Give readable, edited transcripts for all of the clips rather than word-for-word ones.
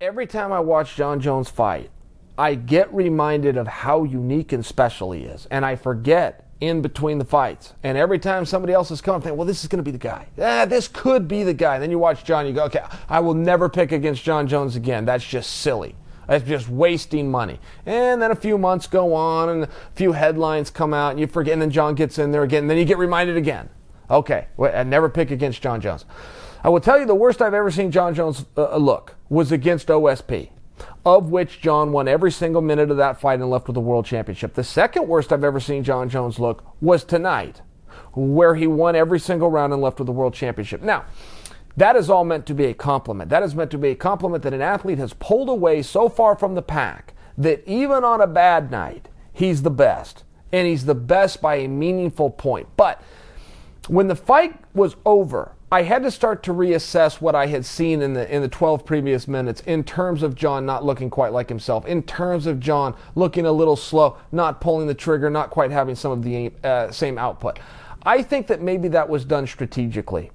Every time I watch Jon Jones fight, I get reminded of how unique and special he is. And I forget in between the fights. And every time somebody else is coming, I think, well, this is going to be the guy. This could be the guy. Then you watch Jon, you go, okay, I will never pick against Jon Jones again. That's just silly. That's just wasting money. And then a few months go on and a few headlines come out and you forget. And then Jon gets in there again. And then you get reminded again. Okay, I never pick against Jon Jones. I will tell you the worst I've ever seen Jon Jones look was against OSP, of which Jon won every single minute of that fight and left with the world championship. The second worst I've ever seen Jon Jones look was tonight, where he won every single round and left with the world championship. Now, that is all meant to be a compliment. That is meant to be a compliment that an athlete has pulled away so far from the pack that even on a bad night, he's the best. And he's the best by a meaningful point. But when the fight was over, I had to start to reassess what I had seen in the 12 previous minutes in terms of Jon not looking quite like himself, in terms of Jon looking a little slow, not pulling the trigger, not quite having some of the same output. I think that maybe that was done strategically.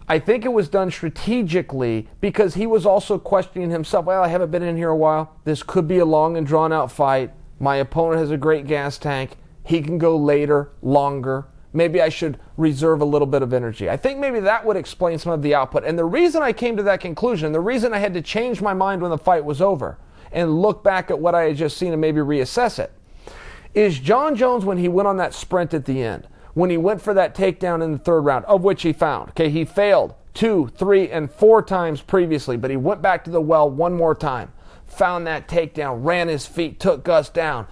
I think it was done strategically because he was also questioning himself. Well, I haven't been in here a while. This could be a long and drawn-out fight. My opponent has a great gas tank. He can go later, longer. Maybe I should reserve a little bit of energy. I think maybe that would explain some of the output. And the reason I came to that conclusion, the reason I had to change my mind when the fight was over and look back at what I had just seen and maybe reassess it, is Jon Jones, when he went on that sprint at the end, when he went for that takedown in the third round, of which he found. Okay, he failed 2, 3, and 4 times previously, but he went back to the well one more time, found that takedown, ran his feet, took Gus down.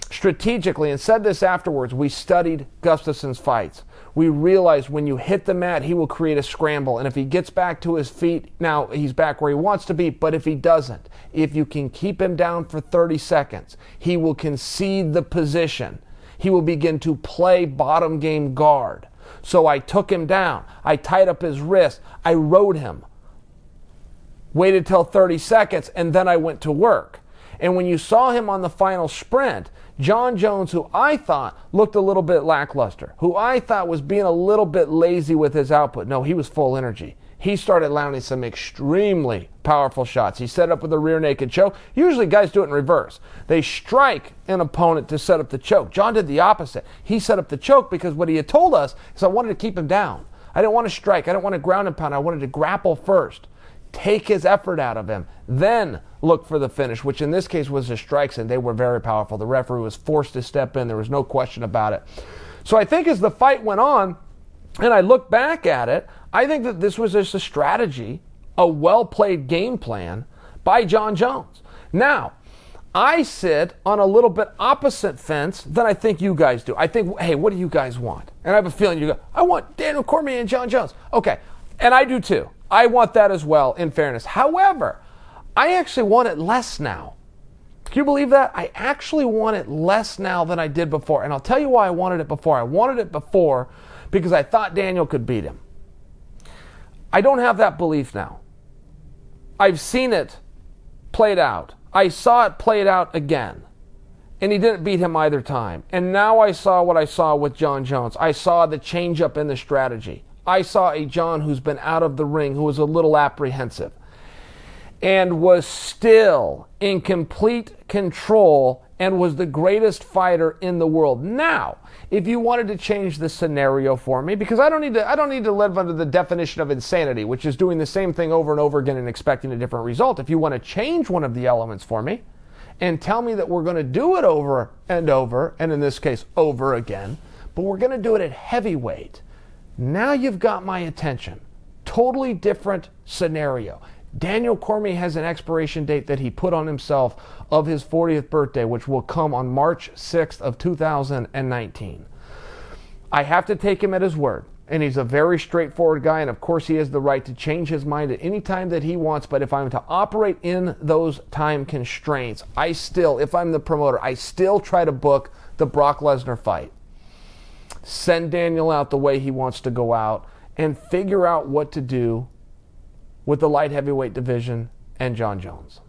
Strategically, and said this afterwards, we studied Gustafsson's fights. We realized when you hit the mat, he will create a scramble. And if he gets back to his feet, now he's back where he wants to be. But if he doesn't, if you can keep him down for 30 seconds, he will concede the position. He will begin to play bottom game guard. So I took him down. I tied up his wrist. I rode him. Waited till 30 seconds, and then I went to work. And when you saw him on the final sprint, Jon Jones, who I thought looked a little bit lackluster, who I thought was being a little bit lazy with his output. No, he was full energy. He started landing some extremely powerful shots. He set up with a rear naked choke. Usually guys do it in reverse. They strike an opponent to set up the choke. Jon did the opposite. He set up the choke because what he had told us is I wanted to keep him down. I didn't want to strike. I didn't want to ground and pound. I wanted to grapple first. Take his effort out of him, then look for the finish, which in this case was the strikes, and they were very powerful. The referee was forced to step in. There was no question about it. So I think as the fight went on, and I look back at it, I think that this was just a strategy, a well-played game plan by Jon Jones. Now, I sit on a little bit opposite fence than I think you guys do. I think, hey, what do you guys want? And I have a feeling you go, I want Daniel Cormier and Jon Jones. Okay, and I do too. I want that as well, in fairness. However, I actually want it less now. Can you believe that? I actually want it less now than I did before. And I'll tell you why I wanted it before. I wanted it before because I thought Daniel could beat him. I don't have that belief now. I've seen it played out. I saw it played out again. And he didn't beat him either time. And now I saw what I saw with Jon Jones. I saw the change up in the strategy. I saw a Jon who's been out of the ring, who was a little apprehensive, and was still in complete control and was the greatest fighter in the world. Now, if you wanted to change the scenario for me, because I don't need to live under the definition of insanity, which is doing the same thing over and over again and expecting a different result. If you want to change one of the elements for me and tell me that we're going to do it over, and in this case, over again, but we're going to do it at heavyweight, now you've got my attention. Totally different scenario. Daniel Cormier has an expiration date that he put on himself of his 40th birthday, which will come on March 6th of 2019. I have to take him at his word. And he's a very straightforward guy, and of course he has the right to change his mind at any time that he wants, but if I'm to operate in those time constraints, if I'm the promoter, I still try to book the Brock Lesnar fight. Send Daniel out the way he wants to go out and figure out what to do with the light heavyweight division and Jon Jones.